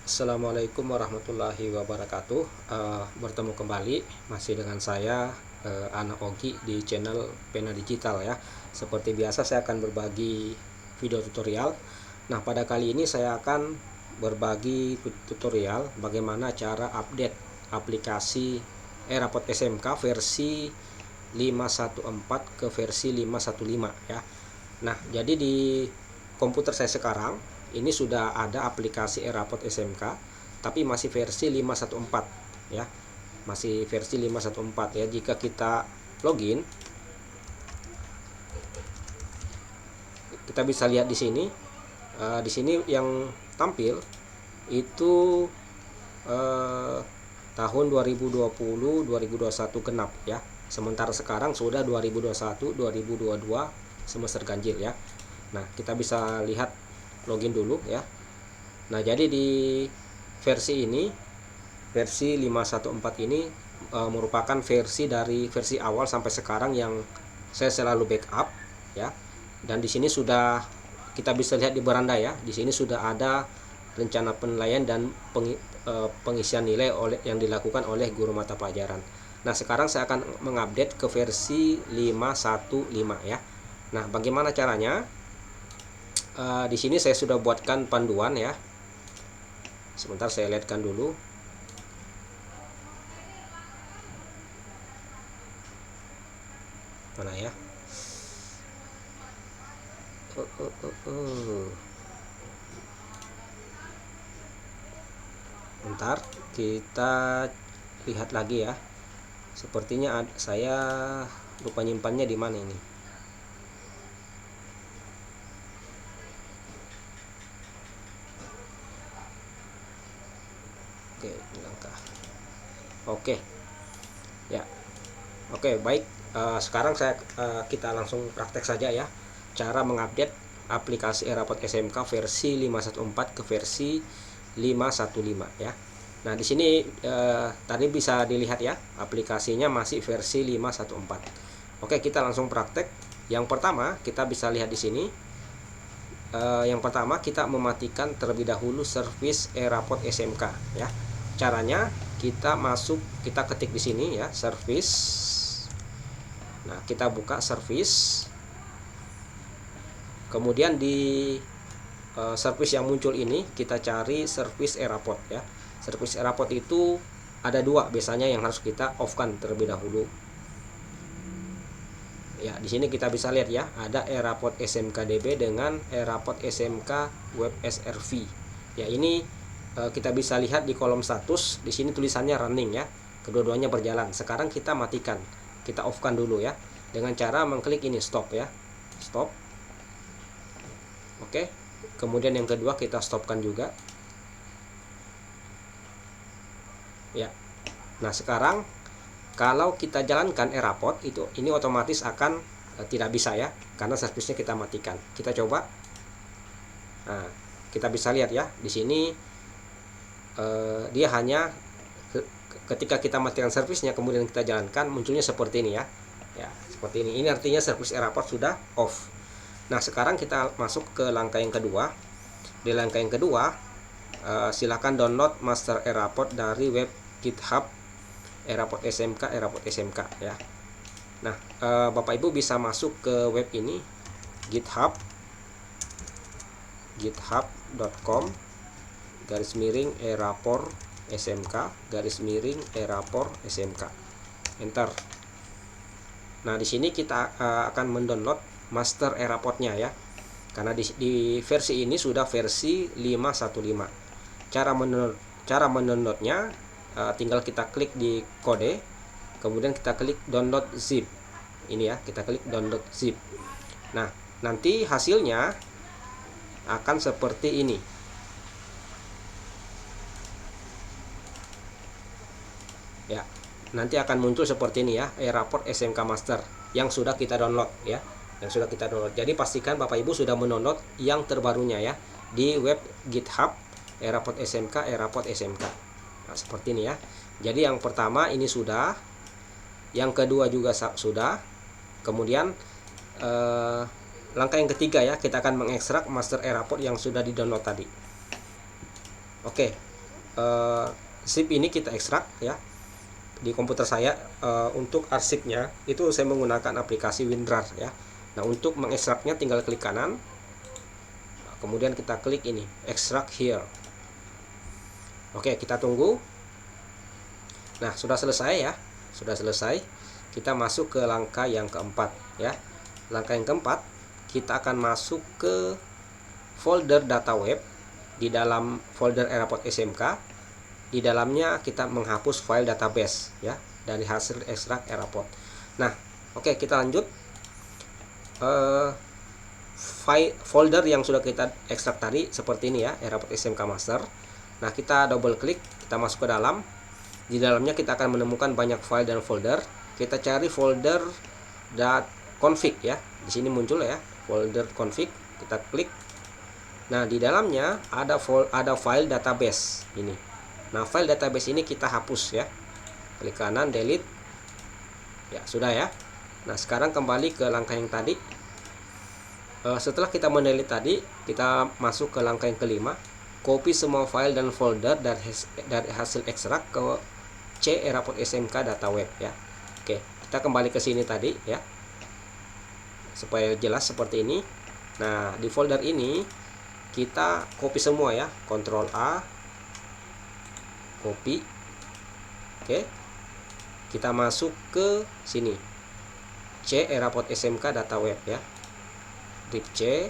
Assalamualaikum warahmatullahi wabarakatuh. Bertemu kembali masih dengan saya Anak Ogi di channel Pena Digital ya. Seperti biasa saya akan berbagi video tutorial. Nah, pada kali ini saya akan berbagi tutorial bagaimana cara update aplikasi Rapot SMK versi 514 ke versi 515 ya. Nah, jadi di komputer saya sekarang ini sudah ada aplikasi Rapot SMK, tapi masih versi 514 ya. Masih versi 514 ya. Jika kita login, kita bisa lihat di sini. Di sini yang tampil itu tahun 2020 2021 genap ya. Sementara sekarang sudah 2021 2022 semester ganjil ya. Nah, kita bisa lihat login dulu ya. Nah, jadi di versi ini, versi 514 ini merupakan versi dari versi awal sampai sekarang yang saya selalu backup ya. Dan di sini sudah kita bisa lihat di beranda ya. Di sini sudah ada rencana penilaian dan pengisian nilai yang dilakukan oleh guru mata pelajaran. Nah, sekarang saya akan mengupdate ke versi 515 ya. Nah, bagaimana caranya? Di sini saya sudah buatkan panduan ya. Sebentar saya lihatkan dulu. Mana ya? Bentar, kita lihat lagi ya. Sepertinya saya lupa nyimpannya di mana ini. Oke, langkah. Oke. Ya. Oke, baik. Sekarang kita langsung praktek saja ya. Cara mengupdate aplikasi Rapot SMK versi 514 ke versi 515 ya. Nah, di sini tadi bisa dilihat ya, aplikasinya masih versi 514. Oke, kita langsung praktek. Yang pertama, kita bisa lihat di sini. Yang pertama, kita mematikan terlebih dahulu service Rapot SMK ya. Caranya kita kita ketik di sini ya, service. Nah, kita buka service. Kemudian di service yang muncul ini kita cari service Rapot ya. Service Rapot itu ada dua biasanya yang harus kita off kan terlebih dahulu. Ya, di sini kita bisa lihat ya, ada Rapot SMK-DB dengan Rapot SMK Web SRV. Ya, ini kita bisa lihat di kolom status, di sini tulisannya running ya. Kedua-duanya berjalan. Sekarang kita matikan. Kita off-kan dulu ya dengan cara mengklik ini stop ya. Stop. Oke. Kemudian yang kedua kita stopkan juga. Ya. Nah, sekarang kalau kita jalankan Rapot ini otomatis akan tidak bisa ya, karena servisnya kita matikan. Kita coba. Nah, kita bisa lihat ya, di sini dia hanya ketika kita matikan servisnya kemudian kita jalankan munculnya seperti ini ya. Ya, seperti ini. Ini artinya servis Rapot sudah off. Nah, sekarang kita masuk ke langkah yang kedua. Di langkah yang kedua, silakan download master Rapot dari web GitHub Rapot SMK ya. Nah, Bapak Ibu bisa masuk ke web ini, github.com /Rapor SMK /Rapor SMK. Enter. Nah, di sini kita akan mendownload master Rapotnya ya. Karena di versi ini sudah versi 515. Cara mendownloadnya tinggal kita klik di kode, kemudian kita klik download zip. Ini ya, kita klik download zip. Nah, nanti hasilnya akan seperti ini. Ya, nanti akan muncul seperti ini ya, Rapot SMK Master yang sudah kita download ya. Yang sudah kita download. Jadi pastikan Bapak Ibu sudah mendownload yang terbarunya ya di web GitHub Rapot SMK Rapot SMK. Nah, seperti ini ya. Jadi yang pertama ini sudah, yang kedua juga sudah. Kemudian langkah yang ketiga ya, kita akan mengekstrak master Rapot yang sudah di-download tadi. Oke. zip ini kita ekstrak ya. Di komputer saya untuk arsipnya itu saya menggunakan aplikasi WinRAR ya. Nah, untuk mengekstraknya tinggal klik kanan, kemudian kita klik ini extract here. Oke, kita tunggu. Nah, sudah selesai ya, sudah selesai. Kita masuk ke langkah yang keempat ya. Langkah yang keempat, kita akan masuk ke folder data web. Di dalam folder Aeraport SMK, di dalamnya kita menghapus file database ya dari hasil ekstrak Aeraport. Nah, oke, kita lanjut. File folder yang sudah kita ekstrak tadi seperti ini ya, Aeraport SMK Master. Nah, kita double klik, kita masuk ke dalam. Di dalamnya kita akan menemukan banyak file dan folder. Kita cari folder .config ya. Di sini muncul ya, folder config. Kita klik. Nah, di dalamnya ada file database ini. Nah, file database ini kita hapus ya. Klik kanan, delete. Ya, sudah ya. Nah, sekarang kembali ke langkah yang tadi. Setelah kita mendelete tadi, kita masuk ke langkah yang kelima. Copy semua file dan folder dari hasil ekstrak ke C Aeraport SMK Data Web ya. Oke, kita kembali ke sini tadi ya. Supaya jelas seperti ini. Nah, di folder ini kita copy semua ya. Ctrl A, copy. Oke, kita masuk ke sini C Aeraport SMK Data Web ya. Drive C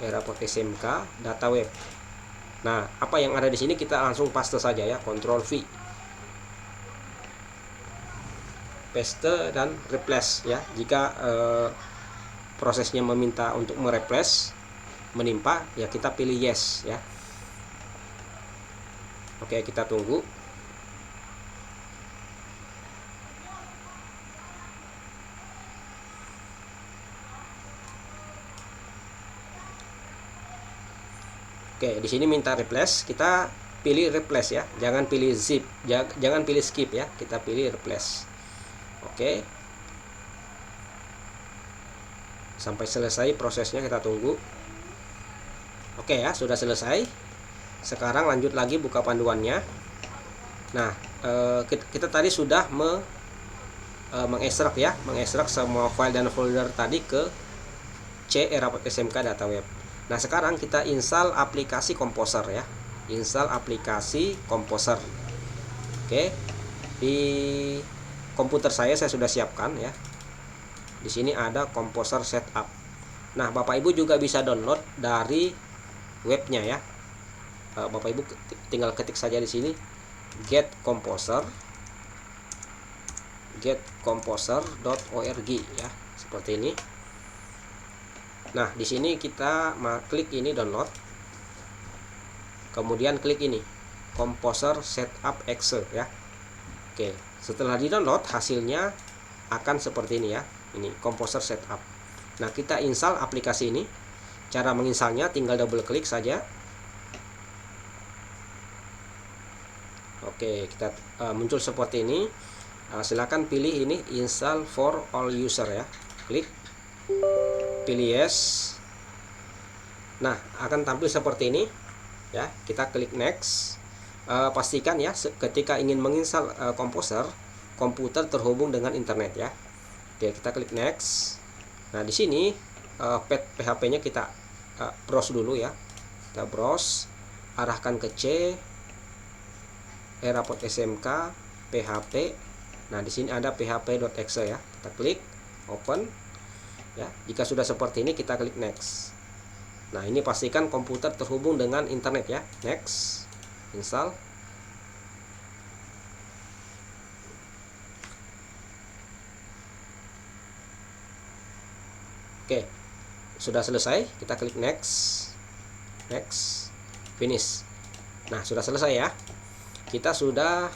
Aeraport SMK Data Web. Nah, apa yang ada di sini kita langsung paste saja ya. Ctrl V, paste dan replace ya. Jika prosesnya meminta untuk mereplace, menimpa ya, kita pilih yes ya. Oke, kita tunggu. Oke, di sini minta replace, kita pilih replace ya. Jangan pilih zip, jangan pilih skip ya. Kita pilih replace. Oke. Sampai selesai prosesnya, kita tunggu. Oke ya, sudah selesai. Sekarang lanjut lagi buka panduannya. Nah, kita tadi sudah mengekstrak ya, mengekstrak semua file dan folder tadi ke C Aeraport SMK Data Web. Nah, sekarang kita install aplikasi Composer ya. Install aplikasi Composer. Oke. Di komputer saya sudah siapkan ya. Di sini ada Composer Setup. Nah, Bapak Ibu juga bisa download dari webnya ya. Bapak Ibu tinggal ketik saja di sini getcomposer.org ya, seperti ini. Nah, di sini kita klik ini download. Kemudian klik ini Composer Setup Exe ya. Oke, setelah di-download hasilnya akan seperti ini ya. Ini Composer Setup. Nah, kita install aplikasi ini. Cara menginstalnya tinggal double klik saja. Oke, kita muncul seperti ini. Silakan pilih ini install for all user ya. Klik, pilih yes. Nah, akan tampil seperti ini ya. Kita klik next. Pastikan ya ketika ingin menginstal Composer, komputer terhubung dengan internet ya. Oke, kita klik next. Nah, di sini path PHP-nya kita browse dulu ya. Kita browse, arahkan ke C Aeraport SMK PHP. Nah, di sini ada php.exe ya. Kita klik open ya. Jika sudah seperti ini, kita klik next. Nah, ini pastikan komputer terhubung dengan internet ya. Next, install. Oke, sudah selesai. Kita klik next, next, finish. Nah, sudah selesai ya. Kita sudah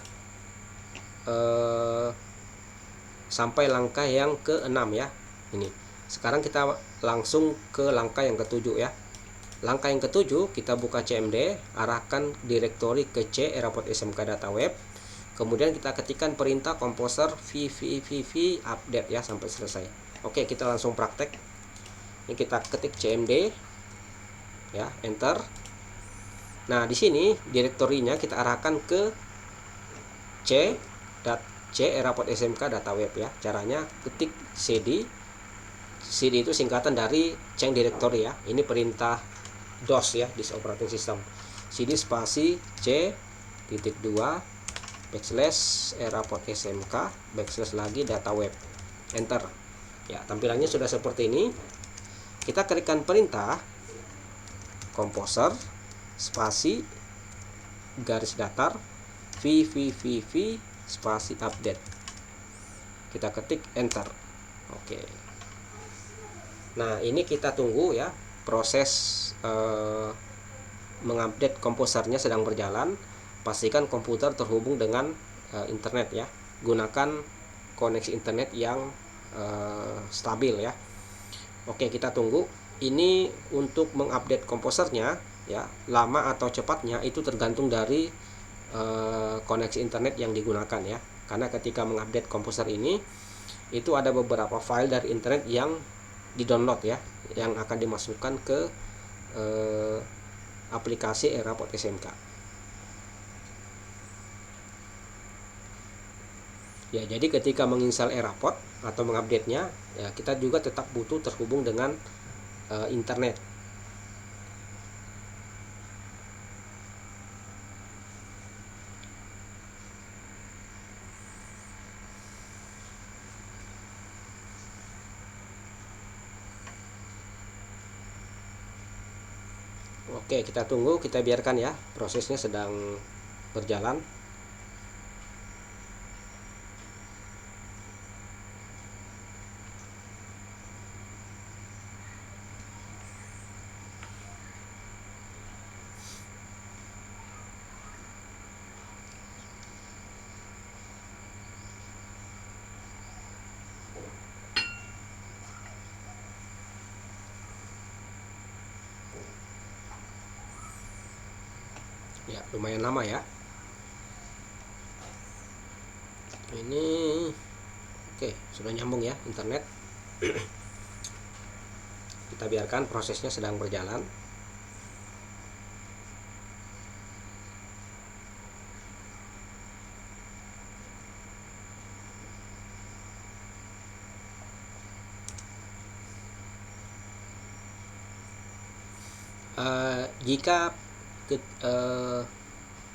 sampai langkah yang ke-6 ya. Ini. Sekarang kita langsung ke langkah yang ke-7 ya. Langkah yang ke-7, kita buka CMD, arahkan direktori ke C Aeraport SMK Data Web. Kemudian kita ketikkan perintah Composer vvvv update ya sampai selesai. Oke, kita langsung praktek. Ini kita ketik CMD ya, enter. Nah, di sini direktorinya kita arahkan ke c eraport smk data web ya. Caranya ketik cd itu singkatan dari change directory ya. Ini perintah DOS ya, disk operating system. cd spasi c titik 2 backslash eraport smk backslash lagi data web, enter ya. Tampilannya sudah seperti ini. Kita ketikkan perintah composer spasi garis datar v spasi update, kita ketik enter. Oke, nah ini kita tunggu ya, proses mengupdate komposernya sedang berjalan. Pastikan komputer terhubung dengan internet ya, gunakan koneksi internet yang stabil ya. Oke, kita tunggu. Ini untuk mengupdate komposernya ya, lama atau cepatnya itu tergantung dari koneksi internet yang digunakan ya. Karena ketika mengupdate komposer ini, itu ada beberapa file dari internet yang di-download ya, yang akan dimasukkan ke aplikasi eraport smk ya. Jadi ketika menginstal eraport atau mengupdate-nya ya, kita juga tetap butuh terhubung dengan internet. Oke, kita tunggu, kita biarkan ya, prosesnya sedang berjalan. Ya, lumayan lama ya. Ini oke, sudah nyambung ya internet. Kita biarkan prosesnya sedang berjalan. Jika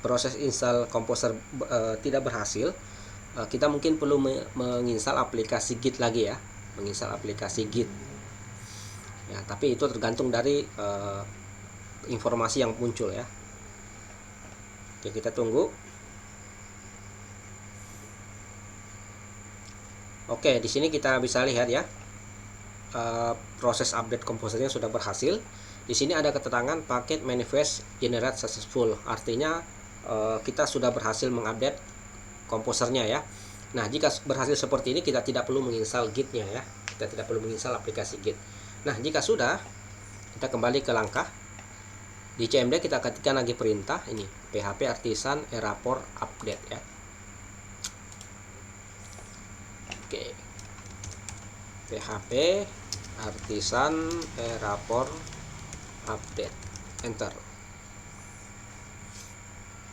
proses install komposer tidak berhasil, kita mungkin perlu menginstal aplikasi Git lagi ya, menginstal aplikasi Git ya. Tapi itu tergantung dari informasi yang muncul ya. Oke, kita tunggu. Oke, di sini kita bisa lihat ya, proses update komposernya sudah berhasil. Di sini ada keterangan paket manifest generate successful, artinya kita sudah berhasil mengupdate komposernya ya. Nah, jika berhasil seperti ini, kita tidak perlu menginstal Git-nya ya, kita tidak perlu menginstal aplikasi Git. Nah, jika sudah, kita kembali ke langkah di CMD, kita ketikkan lagi perintah ini php artisan eraport update ya. Oke, php artisan eraport update, enter.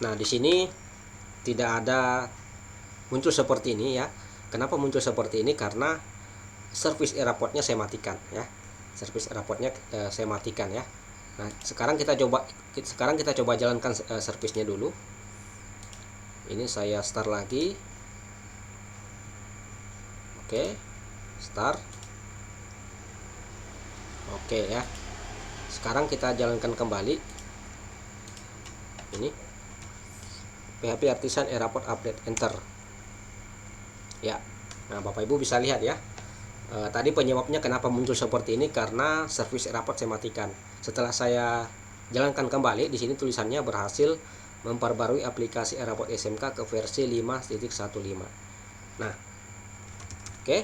Nah, di sini tidak ada muncul seperti ini ya. Kenapa muncul seperti ini? Karena service eraportnya saya matikan ya. Service eraportnya saya matikan ya. Nah, sekarang kita coba jalankan service-nya dulu. Ini saya start lagi. Oke, start. Oke ya. Sekarang kita jalankan kembali. Ini php artisan eraport update, enter ya. Nah, Bapak Ibu bisa lihat ya, tadi penyebabnya kenapa muncul seperti ini karena service eraport saya matikan. Setelah saya jalankan kembali, di sini tulisannya berhasil memperbarui aplikasi eraport smk ke versi 5.15. Nah, oke,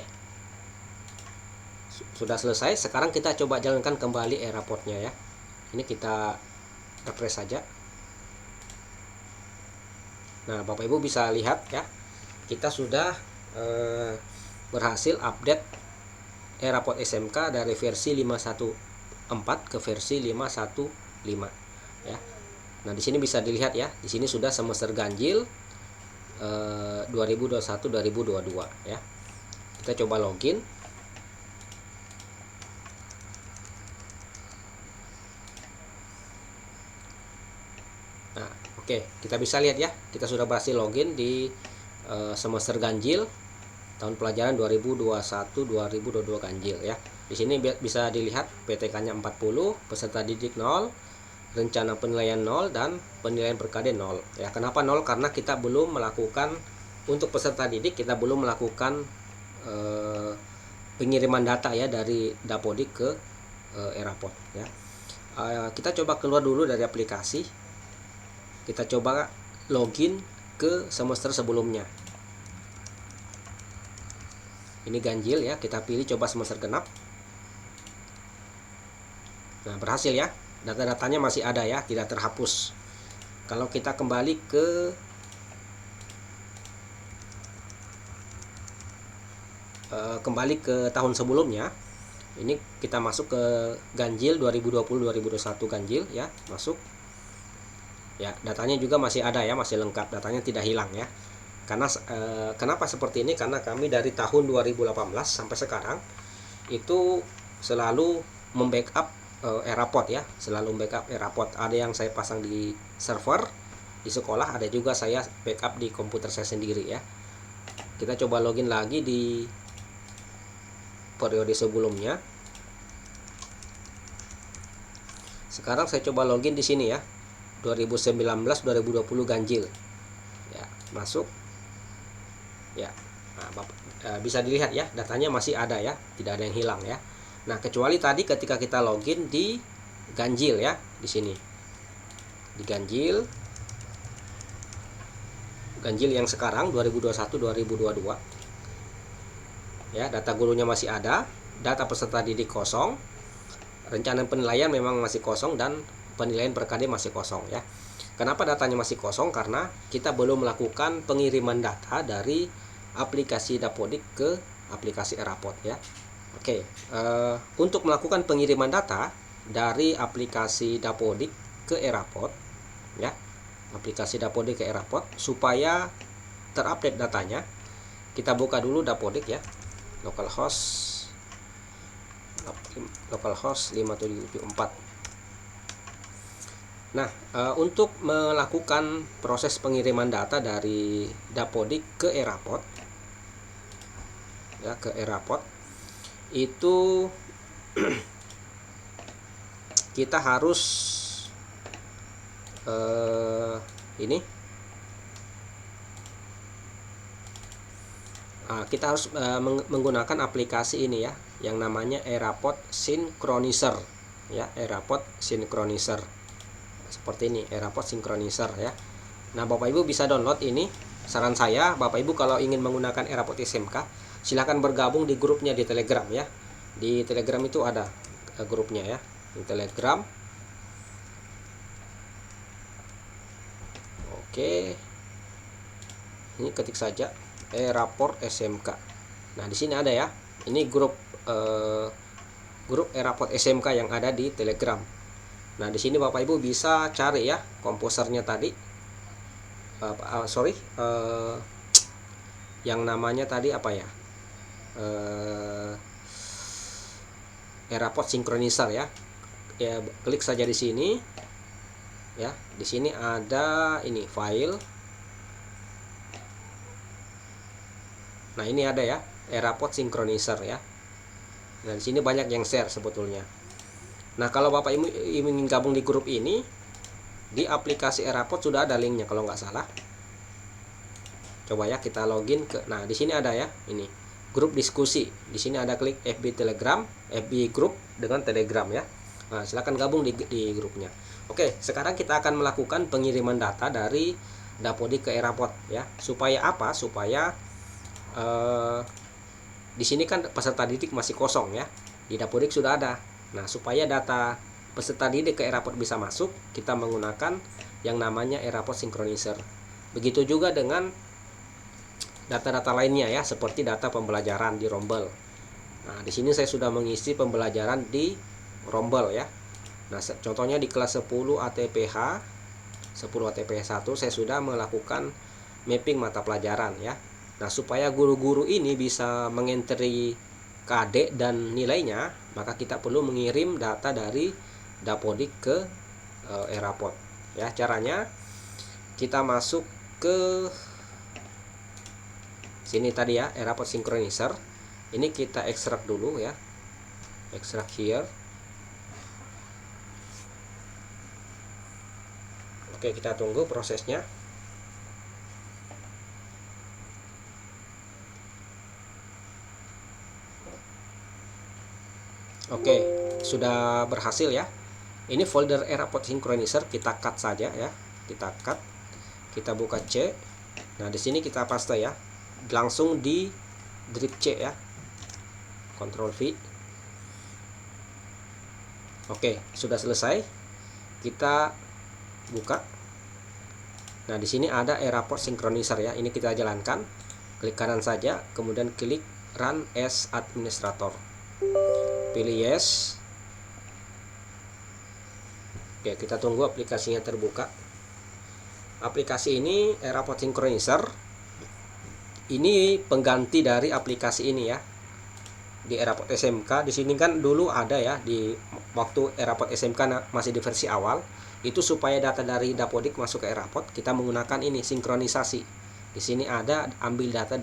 sudah selesai. Sekarang kita coba jalankan kembali eraportnya ya. Ini kita refresh saja. Nah, Bapak Ibu bisa lihat ya, kita sudah berhasil update eraport smk dari versi 5.14 ke versi 5.15 ya. Nah, di sini bisa dilihat ya, di sini sudah semester ganjil 2021-2022 ya. Kita coba login. Nah, oke, kita bisa lihat ya, kita sudah berhasil login di semester ganjil tahun pelajaran 2021-2022 ganjil ya. Di sini bisa dilihat PTK-nya 40, peserta didik 0, rencana penilaian 0, dan penilaian per KD 0 ya. Kenapa 0? Karena kita belum melakukan, untuk peserta didik kita belum melakukan pengiriman data ya dari Dapodik ke Eraport ya. Kita coba keluar dulu dari aplikasi, kita coba login ke semester sebelumnya. Ini ganjil ya, kita pilih coba semester genap. Nah, berhasil ya, data-datanya masih ada ya, tidak terhapus. Kalau kita kembali ke tahun sebelumnya, ini kita masuk ke ganjil 2020-2021 ganjil ya, masuk ya, datanya juga masih ada ya, masih lengkap, datanya tidak hilang ya. Karena kenapa seperti ini? Karena kami dari tahun 2018 sampai sekarang itu selalu membackup Eraport ya, selalu backup Eraport. Ada yang saya pasang di server di sekolah, ada juga saya backup di komputer saya sendiri ya. Kita coba login lagi di periode sebelumnya. Sekarang saya coba login di sini ya, 2019-2020 ganjil ya, masuk ya. Nah, bisa dilihat ya, datanya masih ada ya, tidak ada yang hilang ya. Nah, kecuali tadi ketika kita login di ganjil ya, di sini di ganjil yang sekarang 2021-2022 ya, data gurunya masih ada, data peserta didik kosong, rencana penilaian memang masih kosong, dan penilaian per KD masih kosong ya. Kenapa datanya masih kosong? Karena kita belum melakukan pengiriman data dari aplikasi Dapodik ke aplikasi Eraport ya. Oke, untuk melakukan pengiriman data dari aplikasi Dapodik ke Eraport ya, aplikasi Dapodik ke Eraport, supaya terupdate datanya, kita buka dulu Dapodik ya, localhost 5774. Nah, untuk melakukan proses pengiriman data dari Dapodik ke Eraport ya, ke Eraport itu kita harus kita harus menggunakan aplikasi ini ya, yang namanya Eraport Synchronizer ya, Eraport Synchronizer seperti ini, Eraport Synchronizer ya. Nah, Bapak Ibu bisa download ini. Saran saya, Bapak Ibu kalau ingin menggunakan Eraport SMK, silakan bergabung di grupnya di Telegram ya. Di Telegram itu ada grupnya ya, di Telegram. Oke, ini ketik saja Eraport SMK. Nah, di sini ada ya, ini grup Eraport SMK yang ada di Telegram. Nah, di sini Bapak Ibu bisa cari ya komposernya tadi, yang namanya tadi apa ya, Eraport Synchronizer ya. Ya, klik saja di sini ya. Di sini ada ini file. Nah, ini ada ya, Eraport Synchronizer ya. Nah, di sini banyak yang share sebetulnya. Nah, kalau Bapak Ibu ingin gabung di grup ini, di aplikasi Eraport sudah ada linknya kalau nggak salah. Coba ya kita login ke. Nah, di sini ada ya, ini grup diskusi. Di sini ada klik FB Telegram, FB Group dengan Telegram ya. Nah, silakan gabung di grupnya. Oke, sekarang kita akan melakukan pengiriman data dari Dapodik ke Eraport ya. Supaya apa? Supaya di sini kan peserta didik masih kosong ya. Di Dapodik sudah ada. Nah, supaya data peserta didik ke Eraport bisa masuk, kita menggunakan yang namanya Eraport Synchronizer. Begitu juga dengan data-data lainnya ya, seperti data pembelajaran di Rombel. Nah, di sini saya sudah mengisi pembelajaran di Rombel ya. Nah, contohnya di kelas 10 ATPH 10 ATP1 saya sudah melakukan mapping mata pelajaran ya. Nah, supaya guru-guru ini bisa mengentry KD dan nilainya, maka kita perlu mengirim data dari Dapodik ke Erapod. Ya, caranya kita masuk ke sini tadi ya, Erapod Synchronizer. Ini kita ekstrak dulu ya. Ekstrak here. Oke, kita tunggu prosesnya. Oke, sudah berhasil ya. Ini folder Erapod Synchronizer, kita cut saja ya. Kita cut. Kita buka C. Nah, di sini kita paste ya. Langsung di drip C ya. Ctrl V. Oke, sudah selesai. Kita buka. Nah, di sini ada Erapod Synchronizer ya. Ini kita jalankan. Klik kanan saja, kemudian klik Run as Administrator. Pilih yes. Oke, kita tunggu aplikasinya terbuka. Aplikasi ini Erapod Synchronizer. Ini pengganti dari aplikasi ini ya. Di Erapod SMK, di sini kan dulu ada ya, di waktu Erapod SMK masih di versi awal, itu supaya data dari Dapodik masuk ke Erapod, kita menggunakan ini sinkronisasi. Di sini ada ambil data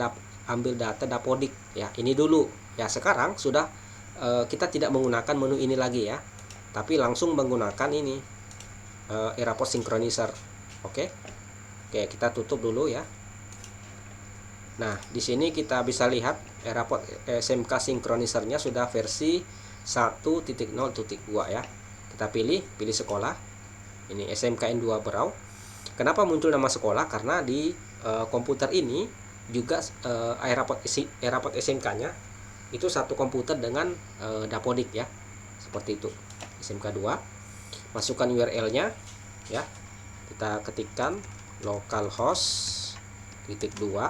Dapodik ya. Ini dulu ya. Sekarang sudah kita tidak menggunakan menu ini lagi ya, tapi langsung menggunakan ini Erapod Synchronizer. Oke, kita tutup dulu ya. Nah, di sini kita bisa lihat Erapod SMK Synchronizer-nya sudah versi 1.0.2 ya. Kita pilih sekolah. Ini SMKN2 Berau. Kenapa muncul nama sekolah? Karena di komputer ini juga Erapod SMK-nya itu satu komputer dengan Dapodik ya. Seperti itu. SMK2. Masukkan URL-nya ya. Kita ketikkan localhost /2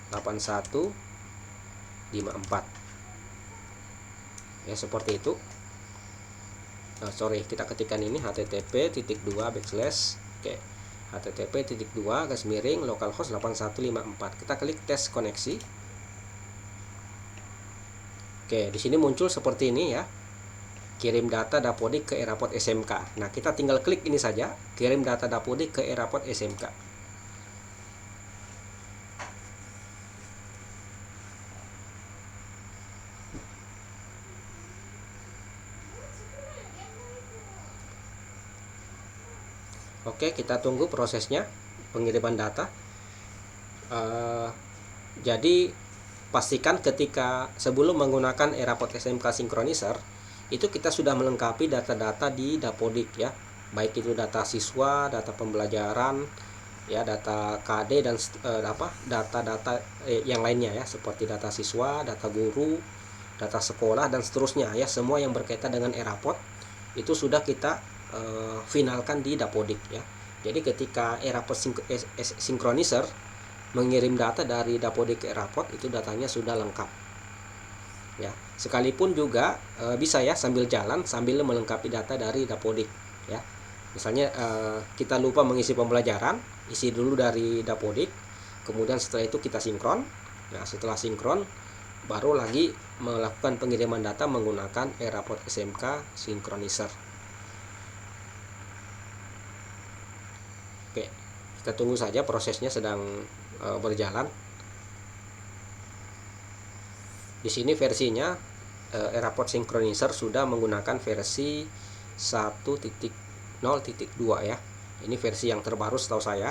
8154 ya, seperti itu. Kita ketikkan ini http://. http:// localhost 8154. Kita klik tes koneksi. Oke, di sini muncul seperti ini ya. Kirim data Dapodik ke Erapod SMK. Nah, kita tinggal klik ini saja, kirim data Dapodik ke Erapod SMK. Oke, kita tunggu prosesnya pengiriman data. Jadi pastikan ketika sebelum menggunakan Erapod SMK Synchronizer itu kita sudah melengkapi data-data di Dapodik ya, baik itu data siswa, data pembelajaran ya, data KD dan data-data yang lainnya ya, seperti data siswa, data guru, data sekolah dan seterusnya ya. Semua yang berkaitan dengan Erapod itu sudah kita finalkan di Dapodik ya. Jadi ketika Erapod Synchronizer mengirim data dari Dapodik ke Erapod, itu datanya sudah lengkap ya. Sekalipun juga bisa ya sambil jalan sambil melengkapi data dari Dapodik ya. Misalnya kita lupa mengisi pembelajaran, isi dulu dari Dapodik, kemudian setelah itu kita sinkron. Nah, setelah sinkron baru lagi melakukan pengiriman data menggunakan Erapod SMK Synchronizer. Oke, kita tunggu saja, prosesnya sedang berjalan. Di sini versinya Erapod Synchronizer sudah menggunakan versi 1.0.2 ya. Ini versi yang terbaru setahu saya.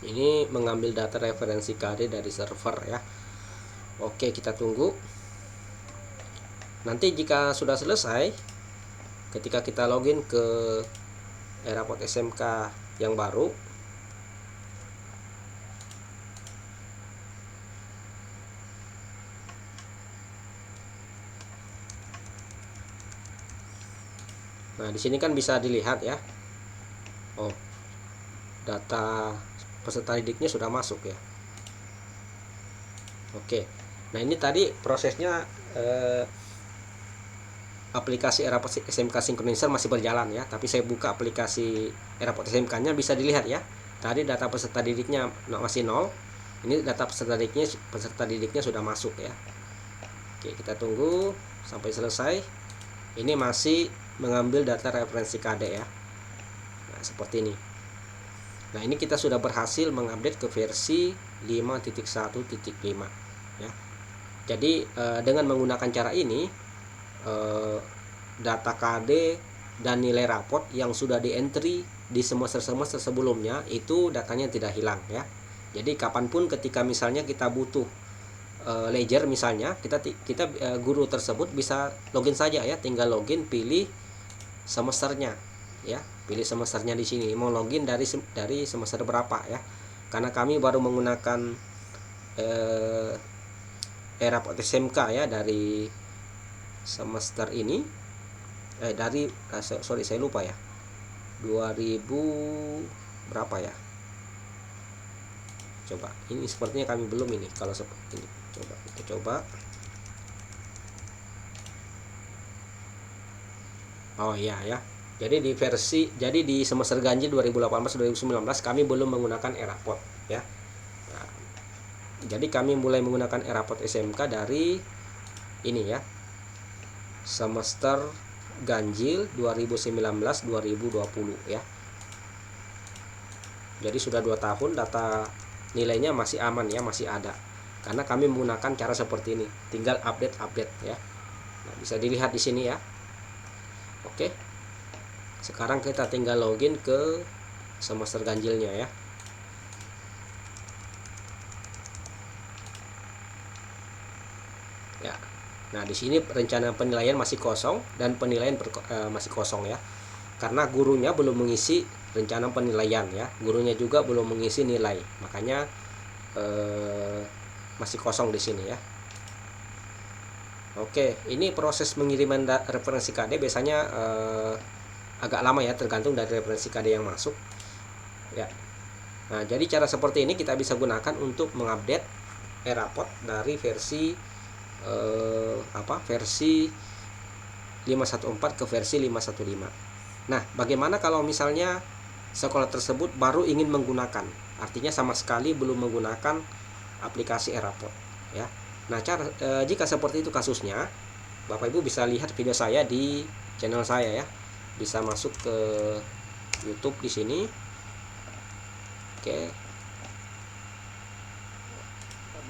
Ini mengambil data referensi KD dari server ya. Oke, kita tunggu. Nanti jika sudah selesai, ketika kita login ke Erapod SMK yang baru, nah di sini kan bisa dilihat ya. Oh, data peserta didiknya sudah masuk ya. Oke, Nah, ini tadi prosesnya aplikasi Eraport SMK Synkronizer masih berjalan ya, tapi saya buka aplikasi Eraport SMK-nya, bisa dilihat ya. Tadi data peserta didiknya masih 0. Ini data peserta didiknya sudah masuk ya. Oke, kita tunggu sampai selesai. Ini masih mengambil data referensi KD ya. Nah, seperti ini. Nah, ini kita sudah berhasil mengupdate ke versi 5.1.5 ya. Jadi dengan menggunakan cara ini, data KD dan nilai raport yang sudah di entry di semester sebelumnya itu datanya tidak hilang ya. Jadi kapanpun ketika misalnya kita butuh ledger misalnya, kita guru tersebut bisa login saja ya, tinggal login, pilih semesternya ya, pilih semesternya di sini mau login dari semester berapa ya. Karena kami baru menggunakan Eraport SMK ya dari semester ini, saya lupa ya, 2000 berapa ya, coba ini sepertinya kami belum ini. Kalau seperti ini kita coba. Oh iya ya, jadi di semester ganjil 2018-2019 kami belum menggunakan Eraport ya. Nah, jadi kami mulai menggunakan Eraport SMK dari ini ya, semester ganjil 2019-2020 ya. Jadi sudah 2 tahun, data nilainya masih aman ya, masih ada. Karena kami menggunakan cara seperti ini, tinggal update ya. Nah, bisa dilihat di sini ya. Oke. Sekarang kita tinggal login ke semester ganjilnya ya. Ya. Nah, di sini rencana penilaian masih kosong dan penilaian masih kosong ya. Karena gurunya belum mengisi rencana penilaian ya. Gurunya juga belum mengisi nilai. Makanya masih kosong di sini ya. Oke, ini proses pengiriman referensi KD biasanya agak lama ya, tergantung dari referensi KD yang masuk. Ya. Nah, jadi cara seperti ini kita bisa gunakan untuk mengupdate Eraport dari versi versi 514 ke versi 515. Nah, bagaimana kalau misalnya sekolah tersebut baru ingin menggunakan, artinya sama sekali belum menggunakan aplikasi Eraport ya. Nah, jika seperti itu kasusnya, Bapak Ibu bisa lihat video saya di channel saya ya. Bisa masuk ke YouTube di sini. Oke.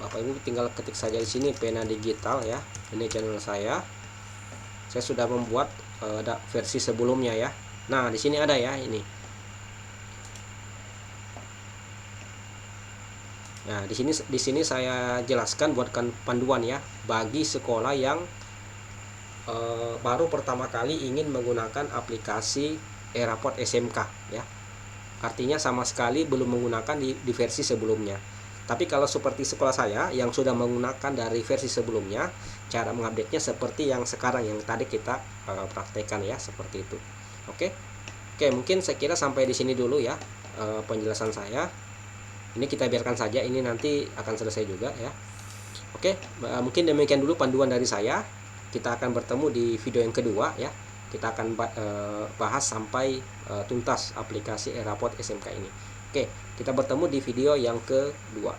Bapak Ibu tinggal ketik saja di sini Pena Digital ya. Ini channel saya. Saya sudah membuat versi sebelumnya ya. Nah, di sini ada ya ini. Nah, di sini saya jelaskan, buatkan panduan ya bagi sekolah yang baru pertama kali ingin menggunakan aplikasi Eraport SMK ya. Artinya sama sekali belum menggunakan di versi sebelumnya. Tapi kalau seperti sekolah saya yang sudah menggunakan dari versi sebelumnya, cara mengupdate-nya seperti yang sekarang yang tadi kita praktekkan ya, seperti itu. Oke, mungkin saya kira sampai di sini dulu ya penjelasan saya. Ini kita biarkan saja, ini nanti akan selesai juga ya. Oke, mungkin demikian dulu panduan dari saya. Kita akan bertemu di video yang kedua ya. Kita akan bahas sampai tuntas aplikasi Eraport SMK ini. Oke, kita bertemu di video yang kedua.